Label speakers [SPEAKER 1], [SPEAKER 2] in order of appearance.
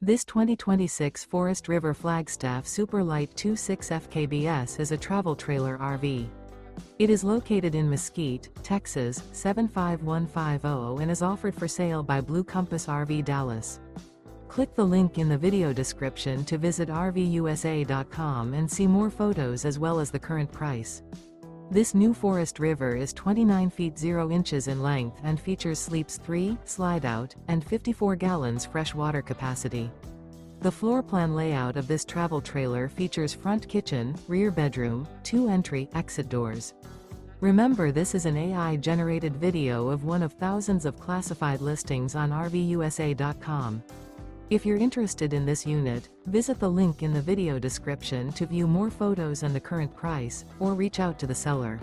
[SPEAKER 1] This 2026 Forest River Flagstaff Super Lite 26 FKBS is a travel trailer RV. It is located in Mesquite, Texas, 75150 and is offered for sale by Blue Compass RV Dallas. Click the link in the video description to visit RVUSA.com and see more photos as well as the current price. This new Forest River is 29 feet 0 inches in length and features sleeps 3, Slideout, and 54 gallons fresh water capacity. The floor plan layout of this travel trailer features front kitchen, rear bedroom, 2 entry/exit doors. Remember, this is an AI-generated video of one of thousands of classified listings on RVUSA.com. If you're interested in this unit, visit the link in the video description to view more photos and the current price, or reach out to the seller.